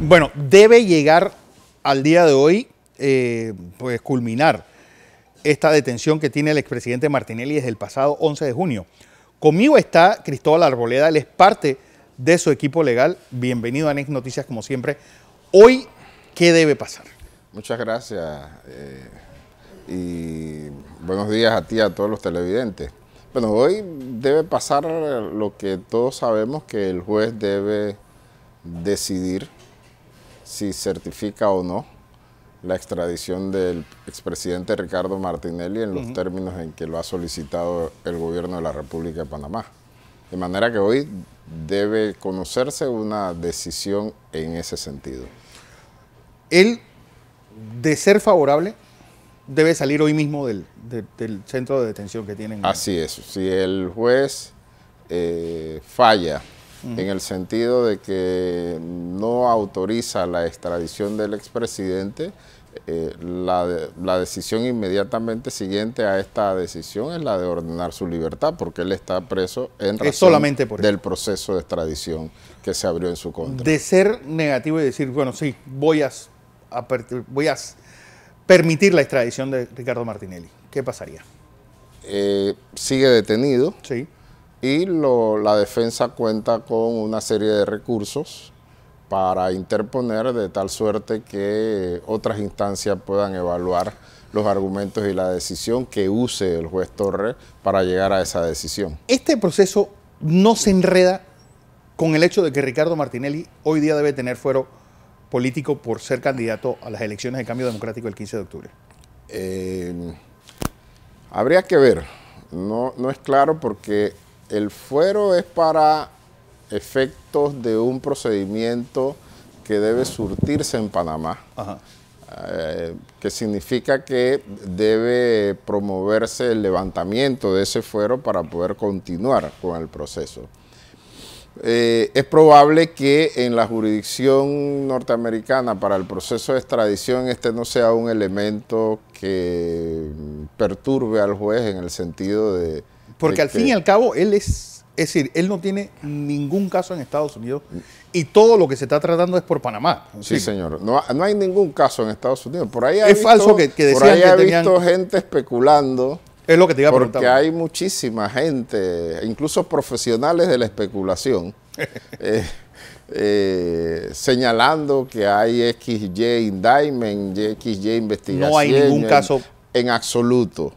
Bueno, debe llegar al día de hoy, pues culminar esta detención que tiene el expresidente Martinelli desde el pasado 11 de junio. Conmigo está Cristóbal Arboleda, él es parte de su equipo legal. Bienvenido a Next Noticias como siempre. Hoy, ¿qué debe pasar? Muchas gracias y buenos días a ti y a todos los televidentes. Bueno, hoy debe pasar lo que todos sabemos, que el juez debe decidir si certifica o no la extradición del expresidente Ricardo Martinelli en los términos en que lo ha solicitado el gobierno de la República de Panamá. De manera que hoy debe conocerse una decisión en ese sentido. Él, de ser favorable, debe salir hoy mismo del centro de detención que tienen. Así es. Si el juez falla en el sentido de que no autoriza la extradición del expresidente, la decisión inmediatamente siguiente a esta decisión es la de ordenar su libertad, porque él está preso en razón del proceso de extradición que se abrió en su contra. De ser negativo y decir, bueno, sí, voy a permitir la extradición de Ricardo Martinelli, ¿qué pasaría? Sigue detenido. Sí. Y la defensa cuenta con una serie de recursos para interponer de tal suerte que otras instancias puedan evaluar los argumentos y la decisión que use el juez Torres para llegar a esa decisión. Este proceso no se enreda con el hecho de que Ricardo Martinelli hoy día debe tener fuero político por ser candidato a las elecciones de cambio democrático el 15 de octubre. Habría que ver, no es claro, porque el fuero es para efectos de un procedimiento que debe surtirse en Panamá, que significa que debe promoverse el levantamiento de ese fuero para poder continuar con el proceso. Es probable que en la jurisdicción norteamericana para el proceso de extradición este no sea un elemento que perturbe al juez en el sentido de... Porque al fin y al cabo, él es decir, él no tiene ningún caso en Estados Unidos y todo lo que se está tratando es por Panamá. Sí, señor. No hay ningún caso en Estados Unidos. Por ahí es falso que decían por ahí que he visto gente especulando. Es lo que te iba a preguntar. Porque hay muchísima gente, incluso profesionales de la especulación, señalando que hay XY indictment, XY investigación. No hay ningún caso. En absoluto.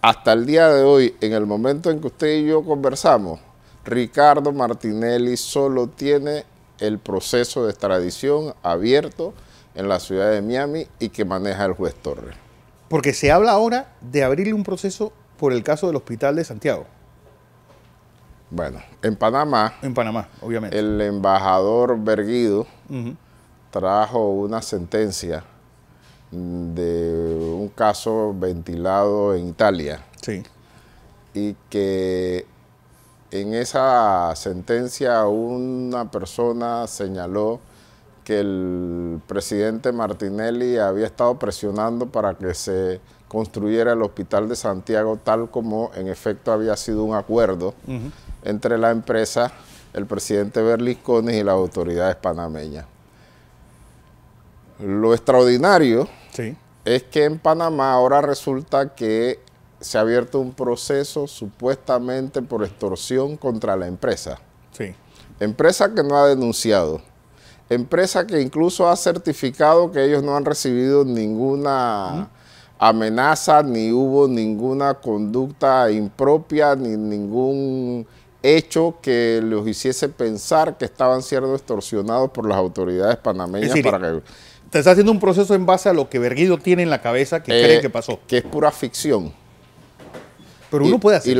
Hasta el día de hoy, en el momento en que usted y yo conversamos, Ricardo Martinelli solo tiene el proceso de extradición abierto en la ciudad de Miami y que maneja el juez Torres. Porque se habla ahora de abrirle un proceso por el caso del Hospital de Santiago. Bueno, en Panamá. En Panamá, obviamente. El embajador Berguido trajo una sentencia de un caso ventilado en Italia. Sí. Y que en esa sentencia una persona señaló que el presidente Martinelli había estado presionando para que se construyera el Hospital de Santiago, tal como en efecto había sido un acuerdo entre la empresa, el presidente Berlusconi y las autoridades panameñas. Lo extraordinario es que en Panamá ahora resulta que se ha abierto un proceso supuestamente por extorsión contra la empresa. Sí. Empresa que no ha denunciado. Empresa que incluso ha certificado que ellos no han recibido ninguna amenaza, ni hubo ninguna conducta impropia, ni ningún hecho que los hiciese pensar que estaban siendo extorsionados por las autoridades panameñas. Es decir, para que te está haciendo un proceso en base a lo que Berguido tiene en la cabeza que cree que pasó. Que es pura ficción. Pero uno puede hacer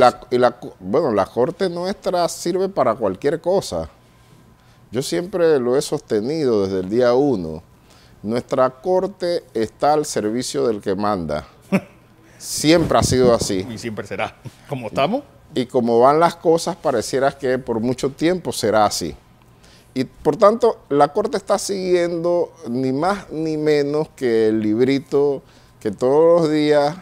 bueno, la corte nuestra sirve para cualquier cosa. Yo siempre lo he sostenido desde el día 1. Nuestra corte está al servicio del que manda. Siempre ha sido así. Y siempre será. ¿Cómo estamos? Y como van las cosas, pareciera que por mucho tiempo será así. Y por tanto, la corte está siguiendo ni más ni menos que el librito que todos los días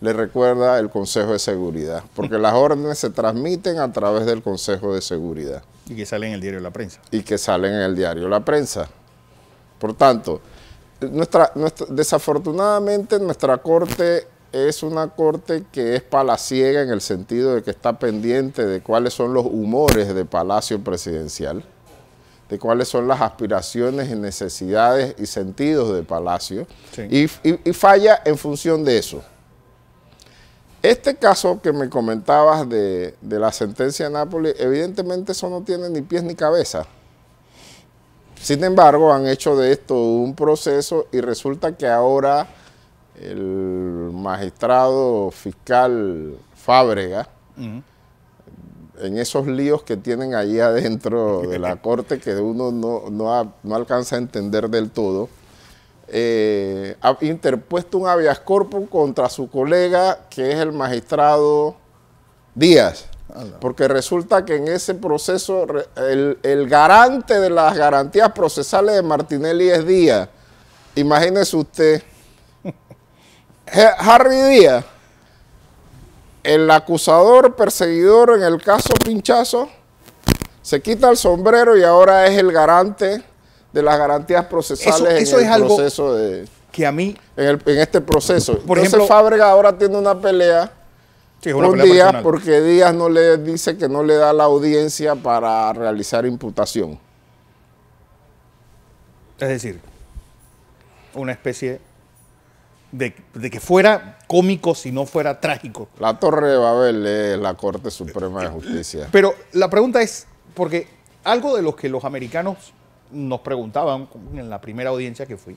le recuerda el Consejo de Seguridad, porque las órdenes se transmiten a través del Consejo de Seguridad. Y que sale en el diario La Prensa. Y que salen en el diario La Prensa. Por tanto, desafortunadamente nuestra corte es una corte que es palaciega en el sentido de que está pendiente de cuáles son los humores de Palacio Presidencial, de cuáles son las aspiraciones y necesidades y sentidos de Palacio, sí. y falla en función de eso. Este caso que me comentabas de la sentencia de Nápoles, evidentemente eso no tiene ni pies ni cabeza. Sin embargo, han hecho de esto un proceso y resulta que ahora el magistrado fiscal Fábrega, en esos líos que tienen allí adentro de la corte que uno no alcanza a entender del todo, ha interpuesto un habeas corpus contra su colega, que es el magistrado Díaz. Porque resulta que en ese proceso el garante de las garantías procesales de Martinelli es Díaz. Imagínese usted, Harry Díaz, el acusador perseguidor en el caso Pinchazo, se quita el sombrero y ahora es el garante de las garantías procesales eso en el proceso de... que a mí... En este proceso. Por Entonces ejemplo, Fábrega ahora tiene una pelea... Sí, con Díaz, porque Díaz no le dice que no le da la audiencia para realizar imputación. Es decir, una especie de que fuera cómico si no fuera trágico. La Torre de Babel es la Corte Suprema de Justicia. Pero la pregunta es, porque algo de lo que los americanos nos preguntaban en la primera audiencia que fui,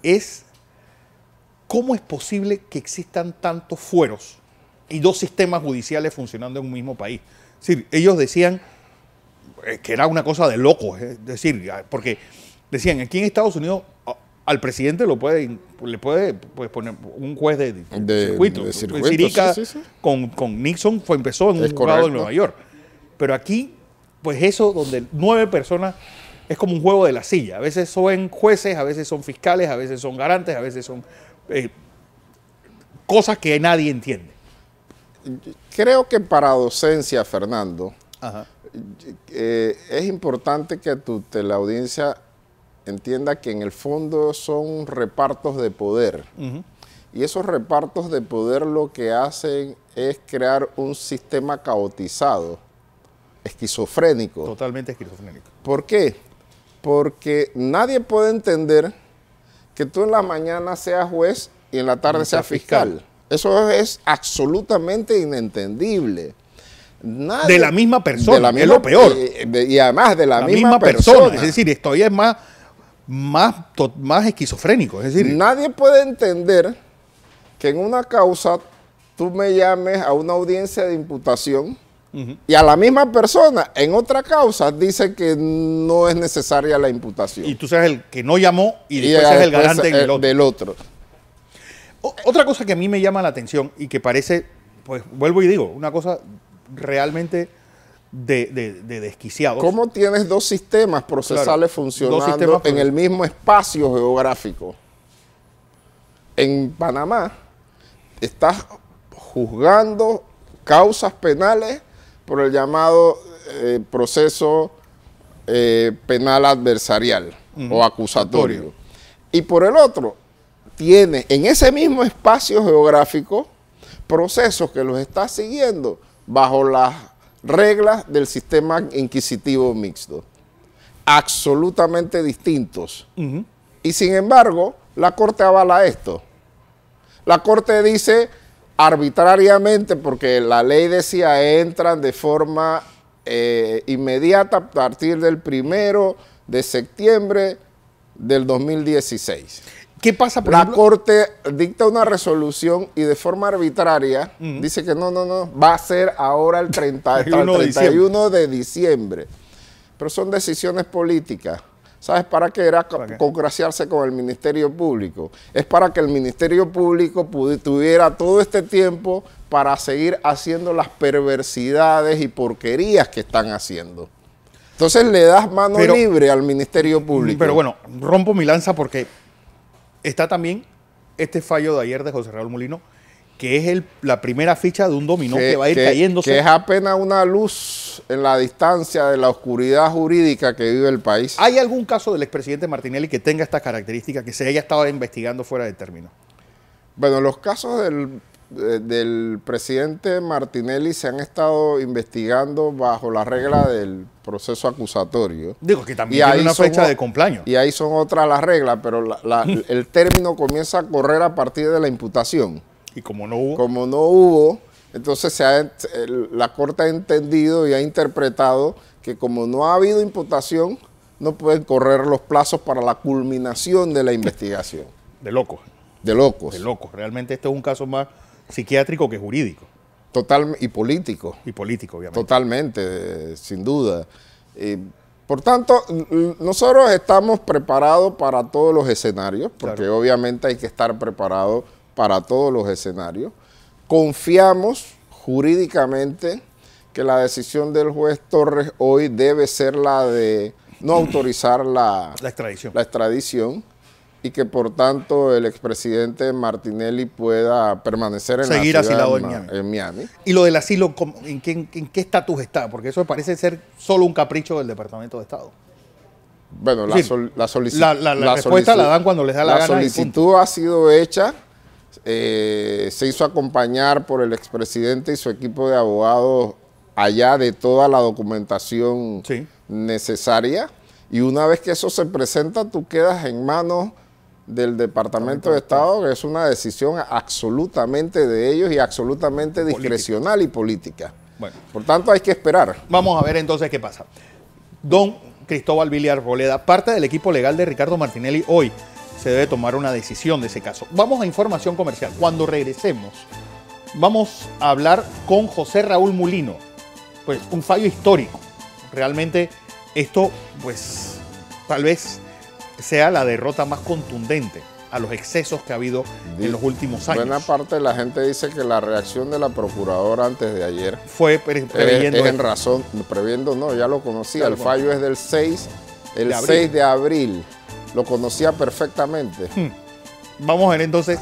es cómo es posible que existan tantos fueros y dos sistemas judiciales funcionando en un mismo país. Es decir, ellos decían que era una cosa de locos, es decir, porque decían, aquí en Estados Unidos al presidente le puede poner un juez de circuito. Sirica sí. Con Nixon empezó en un juzgado en Nueva York. Pero aquí, pues eso, donde 9 personas, es como un juego de la silla. A veces son jueces, a veces son fiscales, a veces son garantes, a veces son cosas que nadie entiende. Creo que para docencia, Fernando, es importante que la audiencia entienda que en el fondo son repartos de poder. Y esos repartos de poder lo que hacen es crear un sistema caotizado, esquizofrénico. Totalmente esquizofrénico. ¿Por qué? Porque nadie puede entender que tú en la mañana seas juez y en la tarde seas fiscal. Eso es absolutamente inentendible. De la misma persona, es lo peor. Y además de la misma persona. Es decir, esto ya es más esquizofrénico. Es decir, nadie puede entender que en una causa tú me llames a una audiencia de imputación y a la misma persona en otra causa dice que no es necesaria la imputación. Y tú seas el que no llamó y después seas el garante del otro. Otra cosa que a mí me llama la atención y que parece, pues vuelvo y digo, una cosa realmente de desquiciados. ¿Cómo tienes dos sistemas procesales funcionando en el mismo espacio geográfico? En Panamá estás juzgando causas penales por el llamado proceso penal adversarial o acusatorio. Y por el otro, tiene en ese mismo espacio geográfico procesos que los está siguiendo bajo las reglas del sistema inquisitivo mixto, absolutamente distintos. Y sin embargo, la Corte avala esto. La Corte dice arbitrariamente, porque la ley decía entran de forma inmediata a partir del 1 de septiembre del 2016. ¿Qué pasa, por ejemplo? La Corte dicta una resolución y de forma arbitraria dice que no, va a ser ahora el 31 de diciembre. Pero son decisiones políticas. ¿Sabes para qué? Era congraciarse con el Ministerio Público. Es para que el Ministerio Público tuviera todo este tiempo para seguir haciendo las perversidades y porquerías que están haciendo. Entonces le das mano libre al Ministerio Público. Pero bueno, rompo mi lanza porque está también este fallo de ayer de José Raúl Mulino, que es la primera ficha de un dominó que va a ir cayéndose. Que es apenas una luz en la distancia de la oscuridad jurídica que vive el país. ¿Hay algún caso del expresidente Martinelli que tenga estas características, que se haya estado investigando fuera de término? Bueno, los casos del presidente Martinelli se han estado investigando bajo la regla del proceso acusatorio. Digo que también tiene una fecha de cumpleaños. Y ahí son otras las reglas, pero el término comienza a correr a partir de la imputación. Y como no hubo. Como no hubo, entonces la Corte ha entendido y ha interpretado que como no ha habido imputación, no pueden correr los plazos para la culminación de la investigación. De locos. De locos. De locos. Realmente este es un caso más psiquiátrico que jurídico. Total, y político. Y político, obviamente. Totalmente, sin duda. Por tanto, nosotros estamos preparados para todos los escenarios, porque claro, obviamente hay que estar preparado para todos los escenarios. Confiamos jurídicamente que la decisión del juez Torres hoy debe ser la de no autorizar la extradición y que por tanto el expresidente Martinelli pueda permanecer en seguir la ciudad asilado en Miami. ¿Y lo del asilo, en qué estatus está? Porque eso parece ser solo un capricho del Departamento de Estado. Bueno, la solicitud... La respuesta la dan cuando les da la gana. La solicitud ha sido hecha, se hizo acompañar por el expresidente y su equipo de abogados allá de toda la documentación necesaria, y una vez que eso se presenta, tú quedas en manos del Departamento de Estado, que es una decisión absolutamente de ellos y absolutamente discrecional y política. Bueno, por tanto, hay que esperar. Vamos a ver entonces qué pasa. Don Cristóbal Billy Arboleda, parte del equipo legal de Ricardo Martinelli, hoy se debe tomar una decisión de ese caso. Vamos a información comercial. Cuando regresemos, vamos a hablar con José Raúl Mulino. Pues un fallo histórico. Realmente esto, pues, tal vez sea la derrota más contundente a los excesos que ha habido en los últimos años. Buena parte de la gente dice que la reacción de la procuradora antes de ayer fue preveyendo. Es en razón, previendo no, ya lo conocía. El fallo es del 6 de abril. Lo conocía perfectamente. Vamos a ver entonces.